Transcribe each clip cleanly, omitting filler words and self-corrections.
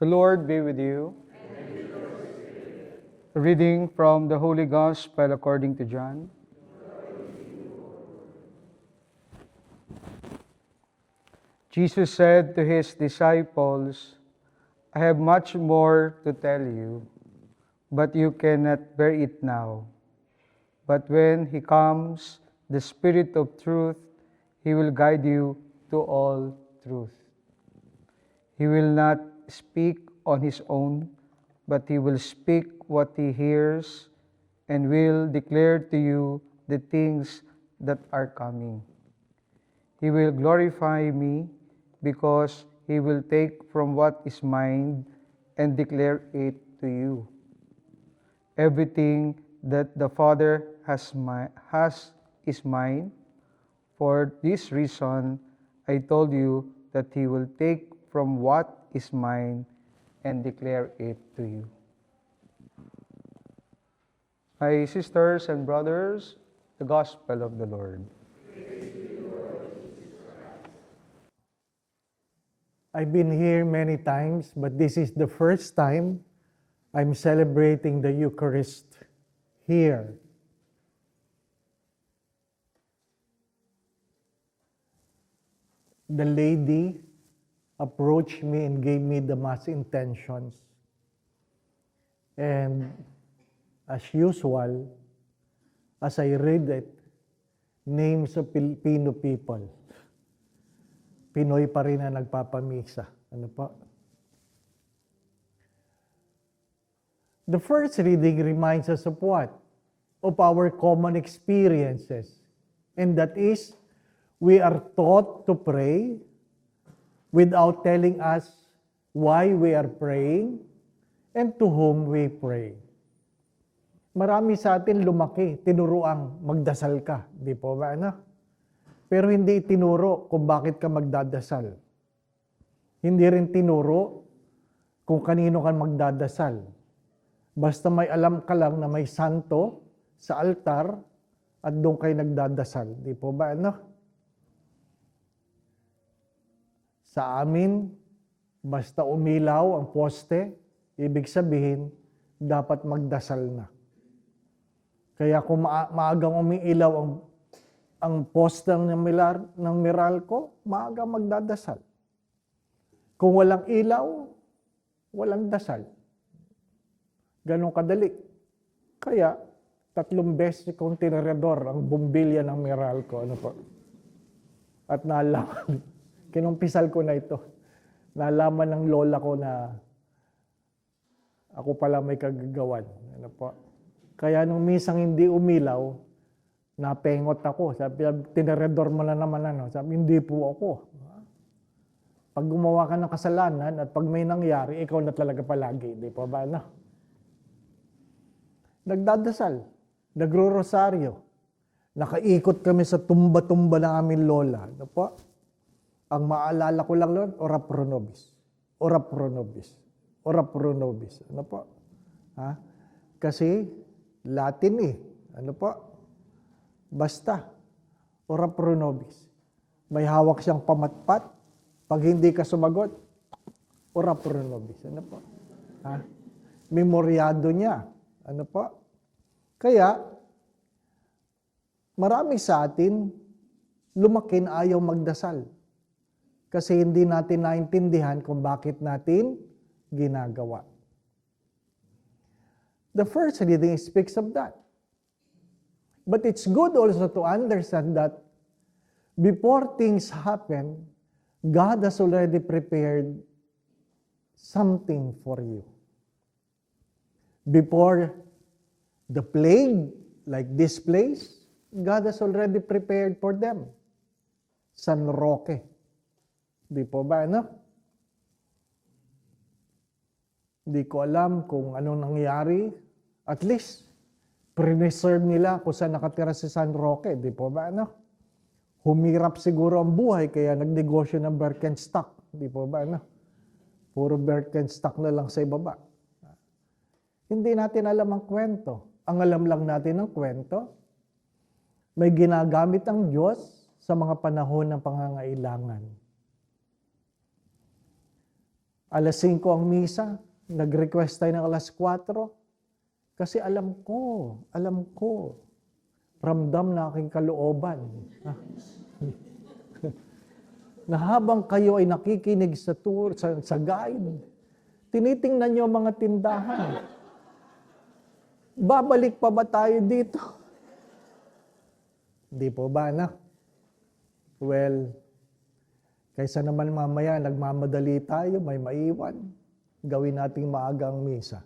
The Lord be with you. A reading from the Holy Gospel according to John. Jesus said to his disciples, I have much more to tell you, but you cannot bear it now. But when he comes, the Spirit of truth, he will guide you to all truth. He will not speak on his own, but he will speak what he hears and will declare to you the things that are coming. He will glorify me because he will take from what is mine and declare it to you. Everything that the Father has is mine. For this reason, I told you that he will take from what is mine and declare it to you. My sisters and brothers, the Gospel of the Lord. I've been here many times, but this is the first time I'm celebrating the Eucharist here. The lady approached me and gave me the Mass intentions. And as usual, as I read it, names of Filipino people. Pinoy pa rin na nagpapamisa. Ano po? The first reading reminds us of what? Of our common experiences. And that is, we are taught to pray without telling us why we are praying and to whom we pray. Marami sa atin lumaki, tinuruang magdasal ka. Di po ba, ano? Pero hindi tinuro kung bakit ka magdadasal. Hindi rin tinuro kung kanino ka magdadasal. Basta may alam ka lang na may santo sa altar at doon kayo nagdadasal. Di po ba, ano? Sa amin, basta umilaw ang poste, ibig sabihin, dapat magdasal na. Kaya kung maagang umiilaw ang poste ng Meralco, maaga magdadasal. Kung walang ilaw, walang dasal. Ganon kadali. Kaya, 3 beses kong tineredor ang bumbilya ng Meralco. Ano po? At nalaman, kinumpisal ko na ito. Nalaman ng lola ko na ako pala may kagagawan. Ano po? Kaya nung misang hindi umilaw, napengot ako. Sabi, tineredor mo na naman ano. Sabi, hindi po ako. Pag gumawa ka ng kasalanan at pag may nangyari, ikaw na talaga palagi. Di po ba na? Nagdadasal. Nagro-rosaryo. Nakaikot kami sa tumba-tumba ng aming lola. Ano po? Ang maalala ko lang noon, ora pro nobis. Ora pro nobis. Ora pro nobis. Ano po? Ha? Kasi Latin eh. Ano po? Basta, ora pro nobis. May hawak siyang pamatpat. Pag hindi ka sumagot, ora pro nobis. Ano po? Ha? Memoryado niya. Ano po? Kaya, marami sa atin, lumakin ayaw magdasal. Kasi hindi natin naintindihan kung bakit natin ginagawa. The first reading speaks of that. But it's good also to understand that before things happen, God has already prepared something for you. Before the plague, like this place, God has already prepared for them. San Roque. Di po ba, ano? Di ko alam kung anong nangyari. At least, preserve nila kung saan nakatira si San Roque. Di po ba, ano? Humirap siguro ang buhay, kaya nagnegosyo ng Birkenstock. Di po ba, ano? Puro Birkenstock na lang sa ibaba. Hindi natin alam ang kwento. Ang alam lang natin ng kwento, may ginagamit ang Diyos sa mga panahon ng pangangailangan. Alas 5 ang misa, nag-request tayo ng alas 4. Kasi alam ko, ramdam na aking kalooban. Na habang kayo ay nakikinig sa tour, sa guide, tinitingnan nyo ang mga tindahan. Babalik pa ba tayo dito? Hindi po ba, anak? Well, kaysa naman mamaya nagmamadali tayo, may maiwan, gawin nating maagang misa.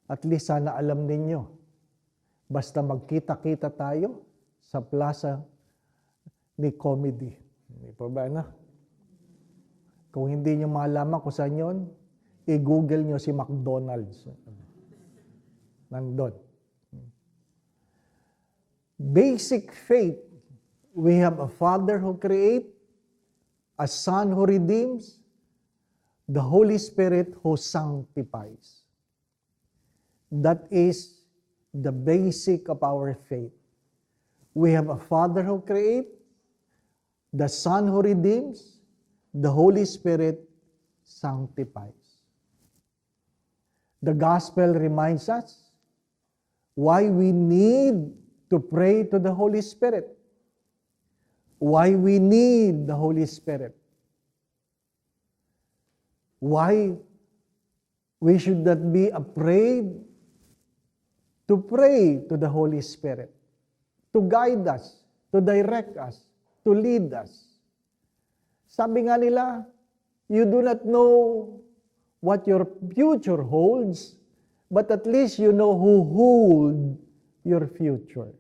At least sana alam ninyo, basta magkita-kita tayo sa plaza ni Comedy. Hindi po ba na? Kung hindi nyo malaman kung saan yun, i-google nyo si McDonald's. Nandun. Basic faith. We have a Father who creates, a Son who redeems, the Holy Spirit who sanctifies. That is the basic of our faith. We have a Father who creates, the Son who redeems, the Holy Spirit sanctifies. The Gospel reminds us why we need to pray to the Holy Spirit. Why we need the Holy Spirit. Why we should not be afraid to pray to the Holy Spirit, to guide us, to direct us, to lead us. Sabi nga nila, you do not know what your future holds, but at least you know who holds your future.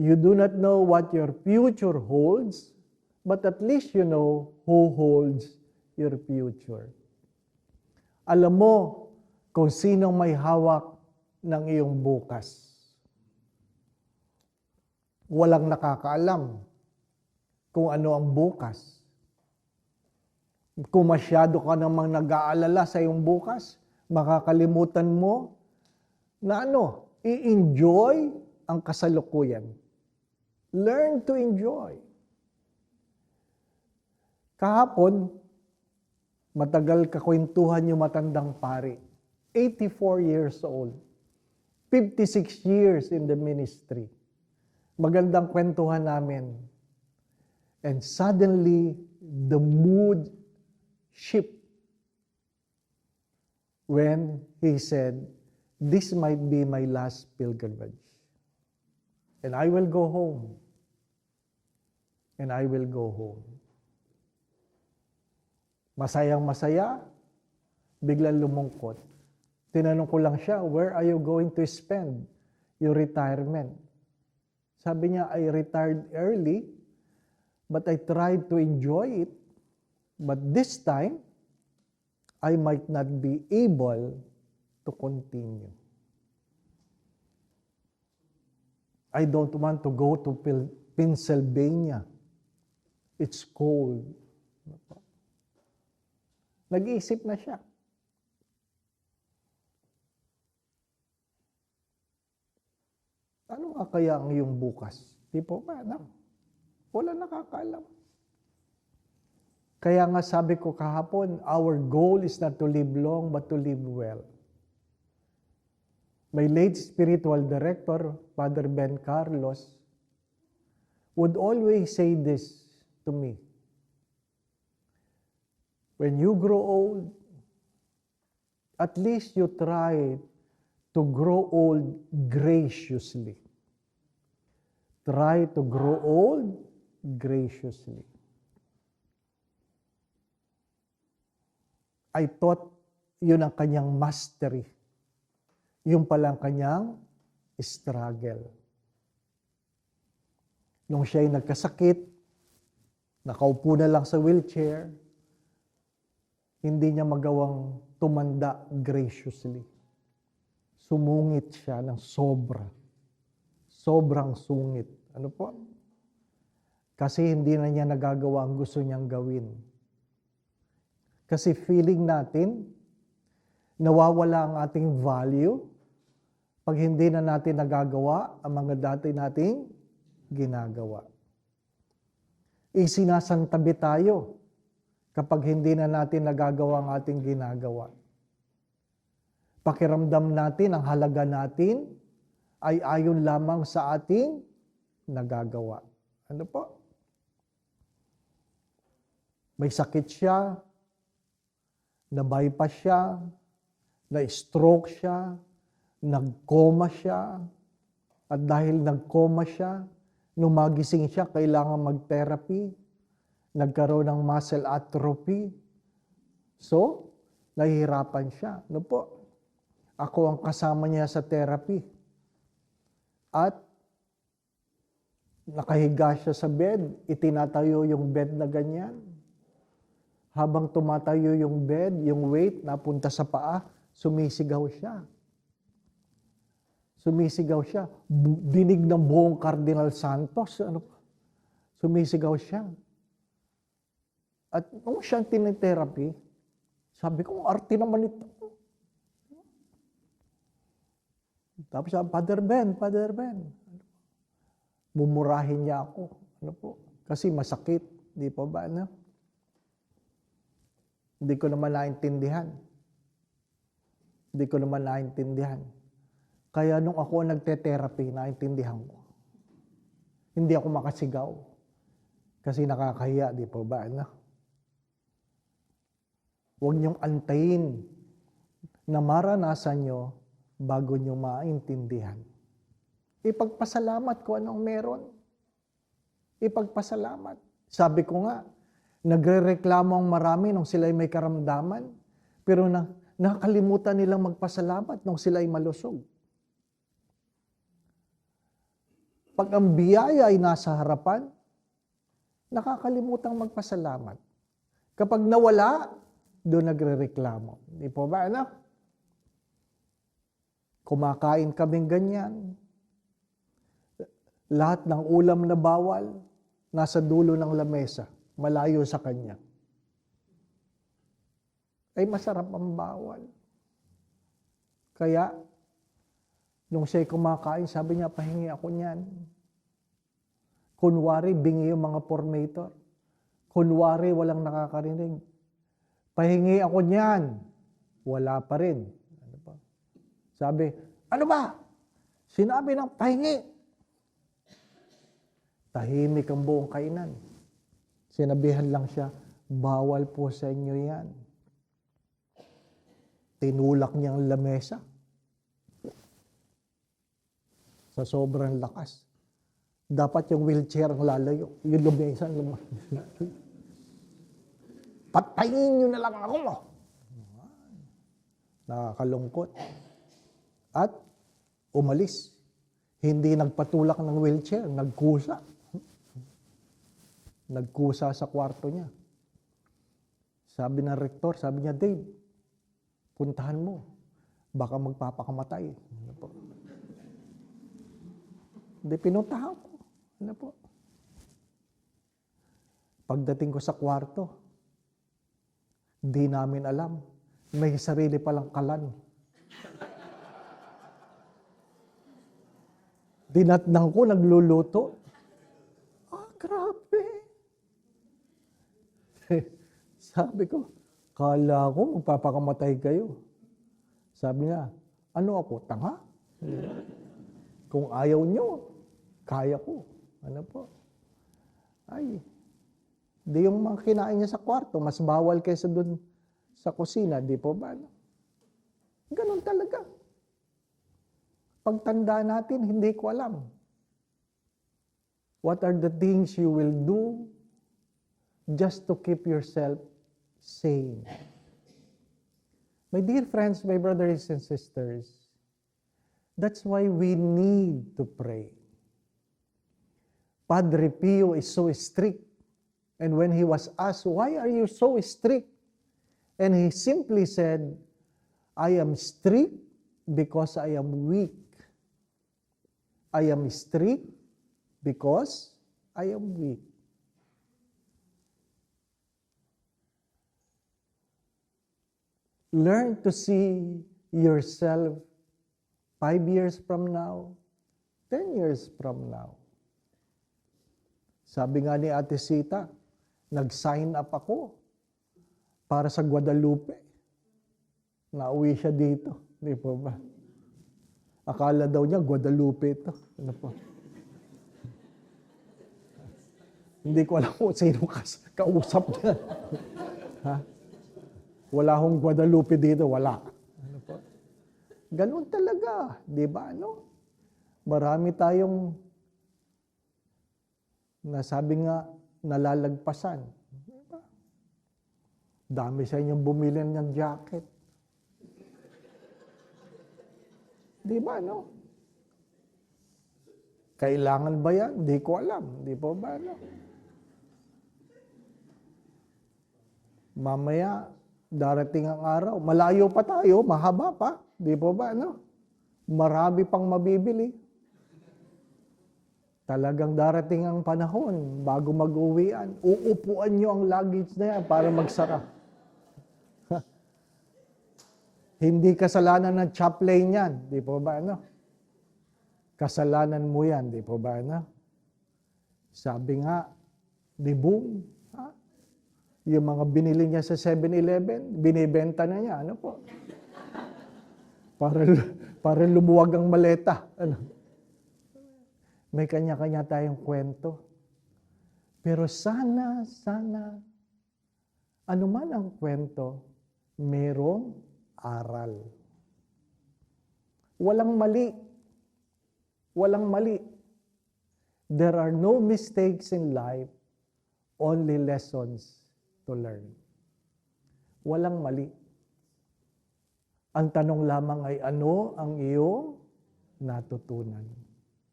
You do not know what your future holds, but at least you know who holds your future. Alam mo kung sinong may hawak ng iyong bukas. Walang nakakaalam kung ano ang bukas. Kung masyado ka namang nag-aalala sa iyong bukas, makakalimutan mo na i-enjoy ang kasalukuyan. Learn to enjoy. Kahapon, matagal kakwentuhan yung matandang pari. 84 years old. 56 years in the ministry. Magandang kwentuhan namin. And suddenly, the mood shifted when he said, this might be my last pilgrimage. And I will go home. And I will go home. Masayang masaya, biglang lumungkot. Tinanong ko lang siya, where are you going to spend your retirement? Sabi niya, I retired early, but I tried to enjoy it. But this time, I might not be able to continue. I don't want to go to Pennsylvania. It's cold. Nag-iisip na siya. Ano nga kaya ang iyong bukas? Di po ba? Wala nakakaalam. Kaya nga sabi ko kahapon, our goal is not to live long, but to live well. My late spiritual director, Father Ben Carlos, would always say this to me. When you grow old, at least you try to grow old graciously. Try to grow old graciously. I thought yun ang kanyang mastery. Yung palang kanyang struggle. Nung siya ay nagkasakit, nakaupo na lang sa wheelchair, hindi niya magawang tumanda graciously. Sumungit siya ng sobra. Sobrang sungit. Ano po? Kasi hindi na niya nagagawa ang gusto niyang gawin. Kasi feeling natin, nawawala ang ating value pag hindi na natin nagagawa ang mga dati nating ginagawa. Isinasantabi tayo. kapag hindi na natin nagagawa ang ating ginagawa. Pakiramdam natin, ang halaga natin ay ayon lamang sa ating nagagawa. Ano po? May sakit siya, na-bypass siya, na-stroke siya, nag-coma siya, at dahil nag-coma siya, nung magising siya, kailangan mag-therapy, nagkaroon ng muscle atrophy. So, nahihirapan siya. Ano po? Ako ang kasama niya sa therapy. At nakahiga siya sa bed, itinatayo yung bed na ganyan. Habang tumatayo yung bed, yung weight napunta sa paa, sumisigaw siya. Sumisigaw siya. Dinig ng buong Cardinal Santos. Sumisigaw siya. At nung siyang tinitherapy, sabi ko, arte naman ito. Tapos sabi, Father Ben. Mumurahin niya ako. Ano po? Kasi masakit. Di pa ba? Ano? Hindi ko naman naintindihan. Kaya nung ako nagte-therapy, naintindihan ko. Hindi ako makasigaw. Kasi nakakahiya, di pa ba? Ano? Huwag niyong antayin na maranasan niyo bago niyo maintindihan. Ipagpasalamat kung anong meron. Ipagpasalamat. Sabi ko nga, nagrereklamo ang marami nung sila'y may karamdaman, pero nakalimutan nilang magpasalamat nung sila'y malusog. Pag ang biyaya ay nasa harapan, nakakalimutang magpasalamat. Kapag nawala, doon nagrereklamo. Di po ba, anak? Kumakain kaming ganyan. Lahat ng ulam na bawal, nasa dulo ng lamesa, malayo sa kanya. Ay masarap ang bawal. Kaya, nung siya'y kumakain, sabi niya, pahingi ako niyan. Kunwari, bingi yung mga formator. Kunwari, walang nakakarinig. Pahingi ako niyan. Wala pa rin. Ano pa? Sabi, ano ba? Sinabi ng pahingi. Tahimik ang buong kainan. Sinabihan lang siya, bawal po sa inyo yan. Tinulak niya ang lamesa. Sa sobrang lakas. Dapat yung wheelchair ang lalayo. Yung lamesa, patayin nyo na lang ako mo. Nakakalungkot. At umalis. Hindi nagpatulak ng wheelchair, nagkusa. Nagkusa sa kwarto niya. Sabi ng rektor, sabi niya, Dave, puntahan mo. Baka magpapakamatay. Ano po? Hindi, pinuntahan ko. Ano po? Pagdating ko sa kwarto, di namin alam. May sarili palang kalan. Dinatnang ko, nagluluto. Grabe. Sabi ko, kala ko magpapakamatay kayo. Sabi niya, ano ako, tanga? Kung ayaw nyo, kaya ko. Ano po? Ay, di yung mga kinain niya sa kwarto, mas bawal kaysa dun sa kusina, di po ba? Ganun talaga. Pagtanda natin, hindi ko alam. What are the things you will do just to keep yourself sane? My dear friends, my brothers and sisters, that's why we need to pray. Padre Pio is so strict. And when he was asked, why are you so strict? And he simply said, I am strict because I am weak. I am strict because I am weak. Learn to see yourself 5 years from now, 10 years from now. Sabi nga ni Ate Sita, nag-sign up ako para sa Guadalupe. Nauwi siya dito. Di po ba? Akala daw niya Guadalupe ito. Ano po? Hindi ko alam kung sino kausap niya. Ha? Wala akong Guadalupe dito. Wala. Ano po? Ganun talaga. Di ba? Ano? Marami tayong nasabi nga nalalagpasan. Diba? Dami sa inyong bumili ng jacket. Di ba, no? Kailangan ba yan? Di ko alam. Di po ba, no? Mamaya, darating ang araw. Malayo pa tayo, mahaba pa. Di po ba, no? Marami pang mabibili. Talagang darating ang panahon, bago mag-uwian, uupuan nyo ang luggage na yan para magsara. Hindi kasalanan ng chaplain yan. Di po ba, ano? Kasalanan mo yan. Di po ba, ano? Sabi nga, di boom. Ha? Yung mga binili niya sa 7-Eleven, binibenta na niya. Ano po? Para lumuwag ang maleta. Ano? May kanya-kanya tayong kwento. Pero sana, ano man ang kwento, merong aral. Walang mali. Walang mali. There are no mistakes in life, only lessons to learn. Walang mali. Ang tanong lamang ay ano ang iyong natutunan.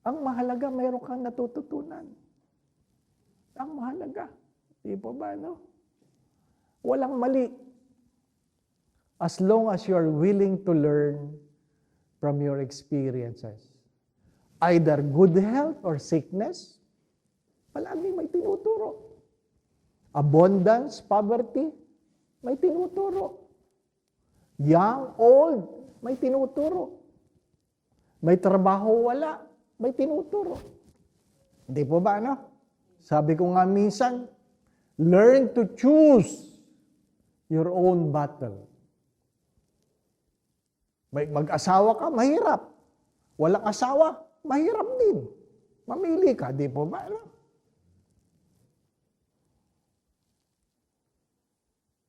Ang mahalaga, mayroon kang natututunan. Ang mahalaga. Di po ba, no? Walang mali. As long as you are willing to learn from your experiences. Either good health or sickness, palagi may tinuturo. Abundance, poverty, may tinuturo. Young, old, may tinuturo. May trabaho, wala, may tinuturo. Hindi po ba, ano? Sabi ko nga minsan, learn to choose your own battle. Mag-asawa ka, mahirap. Walang asawa, mahirap din. Mamili ka, di po ba? Ano?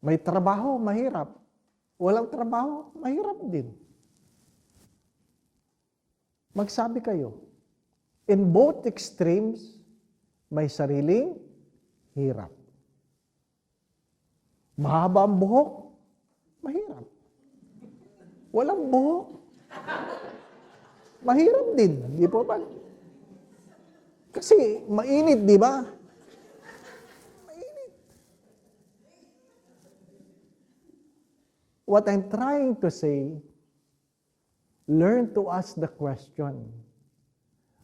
May trabaho, mahirap. Walang trabaho, mahirap din. Magsabi kayo, in both extremes, may sariling hirap. Mahaba ang buhok, mahirap. Walang buhok, mahirap din. Di po ba? Kasi mainit, di ba? Mainit. What I'm trying to say, learn to ask the question.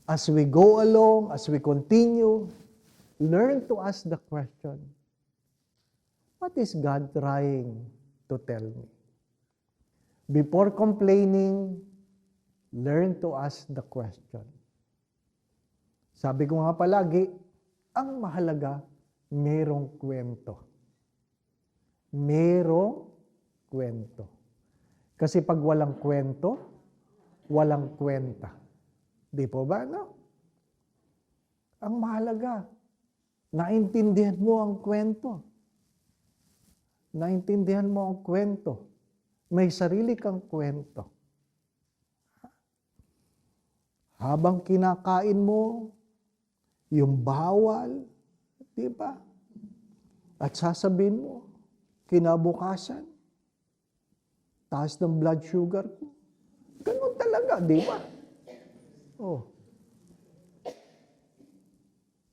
As we go along, as we continue, learn to ask the question, what is God trying to tell me? Before complaining, learn to ask the question. Sabi ko nga palagi, ang mahalaga, merong kwento. Merong kwento. Kasi pag walang kwento, walang kwenta. Di po ba, no? Ang mahalaga, naintindihan mo ang kwento. Naintindihan mo ang kwento. May sarili kang kwento. Habang kinakain mo, yung bawal, di ba? At sasabihin mo, kinabukasan, taas ng blood sugar ko. Ganun talaga, di ba? Oh.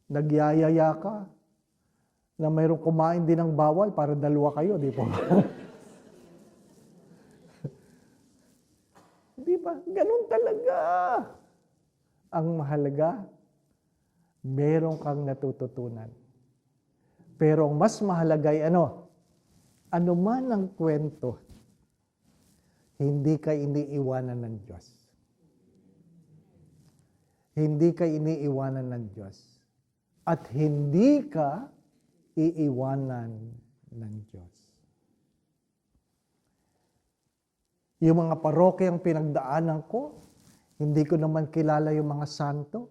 Nagyayaya ka na mayroong kumain din ng bawal para dalawa kayo, di ba? Di ba? Ganun talaga. Ang mahalaga, meron kang natututunan. Pero ang mas mahalaga ay ano? Ano man ang kwento, hindi ka iniiwanan ng Diyos. Hindi ka iniiwanan ng Diyos. At hindi ka iiwanan ng Diyos. Yung mga parokyang pinagdaanan ko, hindi ko naman kilala yung mga santo,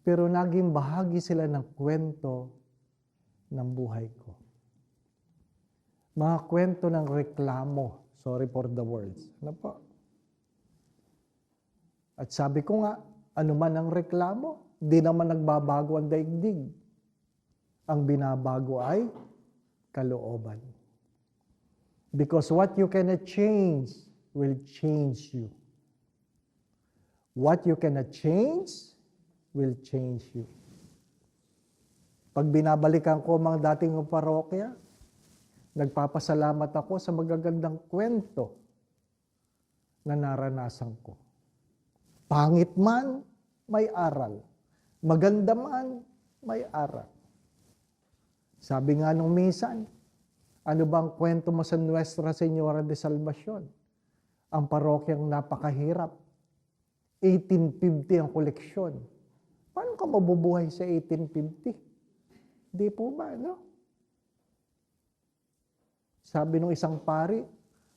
pero naging bahagi sila ng kwento ng buhay ko. Mga kwento ng reklamo. Sorry for the words. Ano po? At sabi ko nga, ano man ang reklamo, di naman nagbabago ang daigdig. Ang binabago ay kalooban. Because what you cannot change will change you. What you cannot change will change you. Pag binabalikan ko mga dating parokya, nagpapasalamat ako sa magagandang kwento na naranasan ko. Pangit man, may aral. Maganda man, may aral. Sabi nga nung minsan, ano bang kwento mo sa Nuestra Señora de Salvacion? Ang parokyang napakahirap. 1850 ang koleksyon. Paano ka mabubuhay sa 1850? Di po ba, no? Sabi nung isang pari,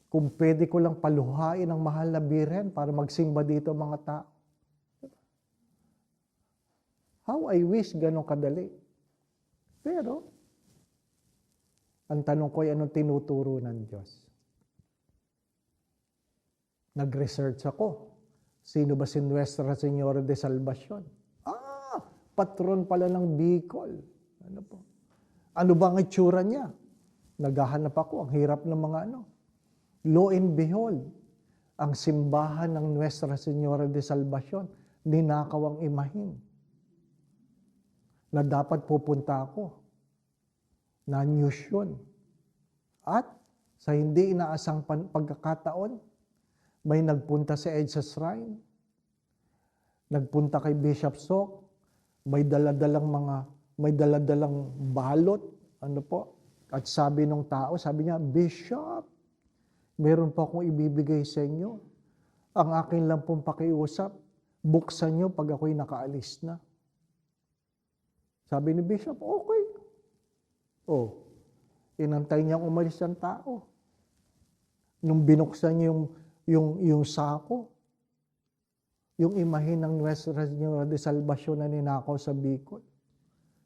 kung pwede ko lang paluhain ang mahal na birhen para magsimba dito mga tao. How I wish ganun kadali. Pero, ang tanong ko ay anong tinuturo ng Diyos? Nag-research ako. Sino ba si Nuestra Señora de Salvacion? Patron pala ng Bicol. Ano po? Ano ba ang itsura niya? Naghahanap ako. Ang hirap ng mga ano. Lo and behold, ang simbahan ng Nuestra Señora de Salvacion, ninakaw ang imahin. Na dapat pupunta ako. Na-news yun. At sa hindi inaasang pagkakataon, may nagpunta sa EDSA Shrine, nagpunta kay Bishop Sok, may daladalang balot, ano po, at sabi ng tao, sabi niya, Bishop, meron pa akong ibibigay sa inyo. Ang akin lang pong pakiusap, buksan niyo pag ako'y nakaalis na. Sabi ni Bishop, okay. Inantay niyang umalis ang tao. Nung binuksan niya yung sako, yung imahe ng Nuestra Señora de Salvacion na ninakaw sa Bicol,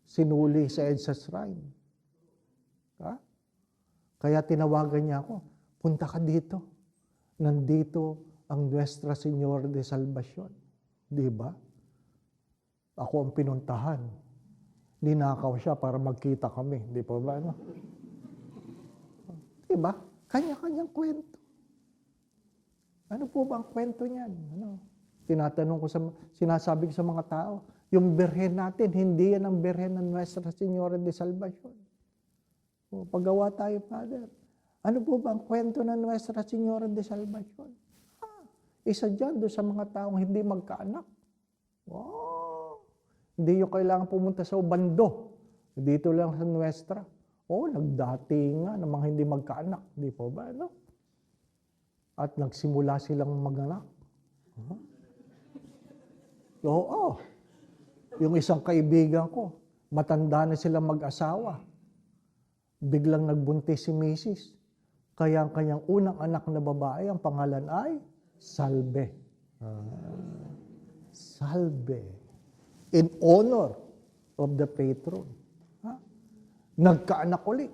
sinuli sa EDSA Shrine. Kaya tinawagan niya ako, punta ka dito. Nandito ang Nuestra Señora de Salvacion. Di ba? Ako ang pinuntahan. Ninakaw siya para magkita kami. Di po ba? No? Di ba? Kanya-kanyang kwento. Ano po ba ang kwento niyan? Ano? Tinatanong ko sinasabi ko sa mga tao, yung birhen natin, hindi yan ang birhen ng Nuestra Señora de Salvacion. Paggawa tayo, Father. Ano po ba ang kwento ng Nuestra Señora de Salvacion? Isa dyan doon sa mga taong hindi magkaanak. Hindi yung kailangan pumunta sa Ubando. Dito lang sa Nuestra. Nagdati nga ng mga hindi magkaanak. Di po ba? No? At nagsimula silang maganak. Yung isang kaibigan ko, matanda na silang mag-asawa. Biglang nagbuntis si Mrs. Kaya ang kanyang unang anak na babae, ang pangalan ay Salve. Salve. In honor of the patron. Nagkaanak ulit.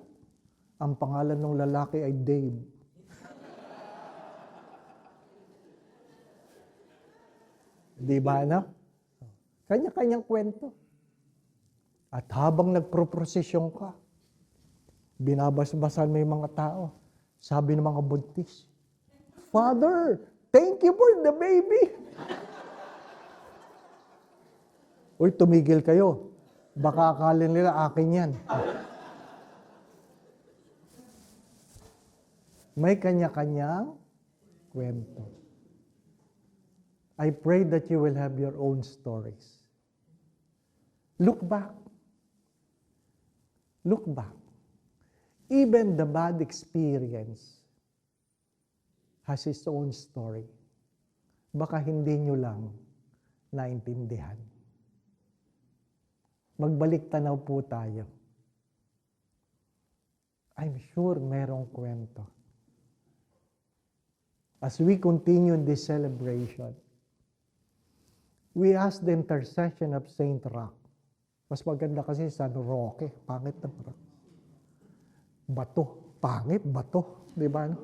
Ang pangalan ng lalaki ay Dave. Di ba na? Kanya-kanyang kwento. At habang nagproprosesyon ka, binabasbasan mo yung mga tao. Sabi ng mga buntis, Father, thank you for the baby. Uy, tumigil kayo. Baka akalin nila akin yan. May kanya-kanyang kwento. I pray that you will have your own stories. Look back. Look back. Even the bad experience has its own story. Baka hindi nyo lang naintindihan. Magbalik tanaw po tayo. I'm sure merong kwento. as we continue this celebration, we ask the intercession of Saint Roch. Mas maganda kasi San Roque. Pangit na parang. Bato. Pangit, bato. Di ba? No?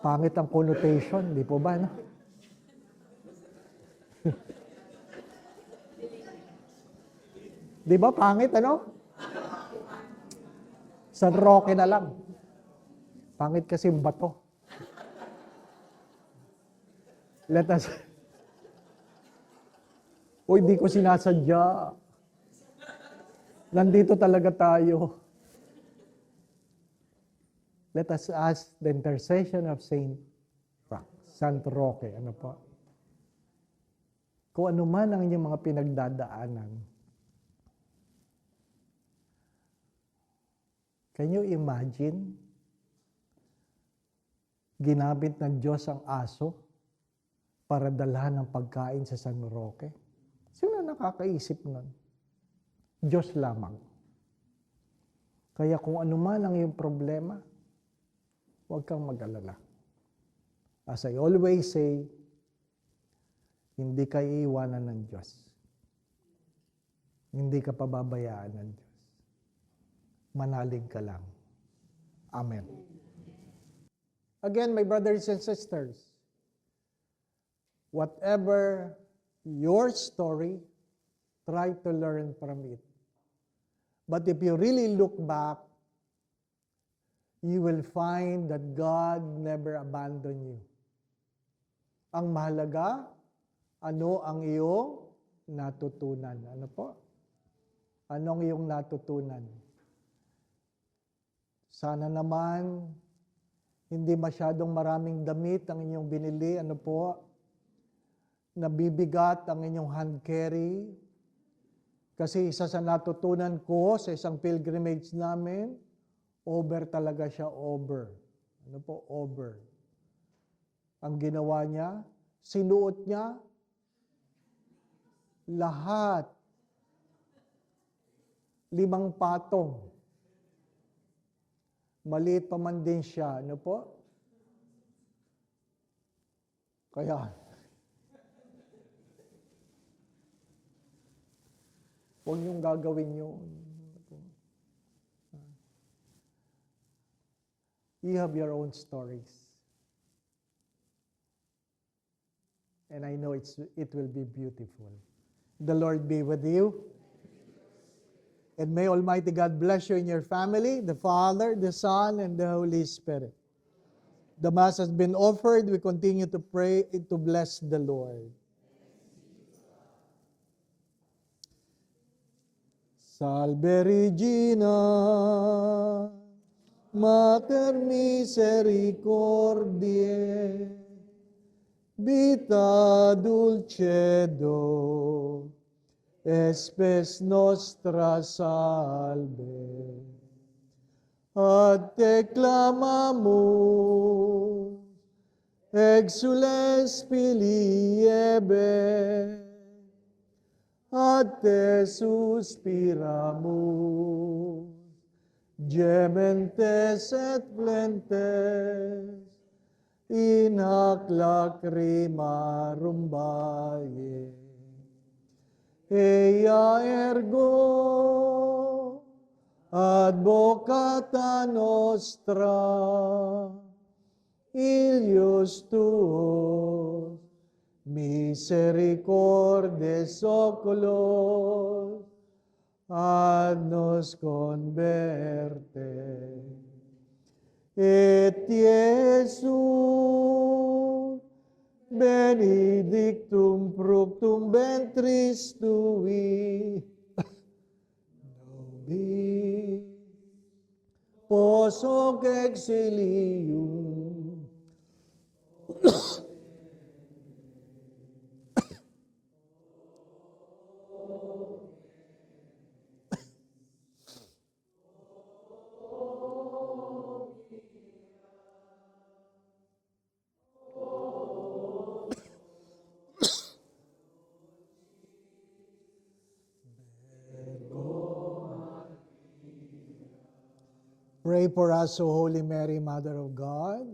Pangit ang connotation. Di po ba? No? Di ba? Pangit, ano? San Roque na lang. Pangit kasi bato. Let us... Uy, di ko sinasadya. Nandito talaga tayo. Let us ask the intercession of Saint Roque. Ano po? Kung ano man ang inyong mga pinagdadaanan, can you imagine? Ginamit ng Diyos ang aso para dalhan ng pagkain sa San Roque. Sino nakakaisip nun? Diyos lamang. Kaya kung ano man ang iyong problema, huwag kang mag-alala. As I always say, hindi ka iiwanan ng Diyos. Hindi ka pababayaan ng Diyos. Manalig ka lang. Amen. Again, my brothers and sisters, whatever your story, try to learn from it. But if you really look back, you will find that God never abandoned you. Ang mahalaga, ano ang iyong natutunan? Ano po? Anong iyong natutunan? Sana naman, hindi masyadong maraming damit ang inyong binili. Ano po? Nabibigat ang inyong hand carry. Kasi isa sa natutunan ko sa isang pilgrimage namin, over talaga siya, over. Ano po? Over. Ang ginawa niya, sinuot niya lahat. 5 patong. Maliit pa man din siya. Ano po? Kaya, huwag niyong gagawin yun. You have your own stories. And I know it will be beautiful. The Lord be with you. And may Almighty God bless you and your family, the Father, the Son, and the Holy Spirit. The Mass has been offered. We continue to pray to bless the Lord. Salve Regina, Mater misericordiae, vita dulcedo, espes nostra salve. Ad te clamamus, exules filii Ebe, ad te suspiramus, gementes et plentes, in hac lacrimarum valle. Ea ergo advocata nostra, ilius tuos, misericordes oculos, ad nos converte. Et Iesus, benedictum fructum ventris tui, nobis post exilium, pray for us, O Holy Mary, Mother of God,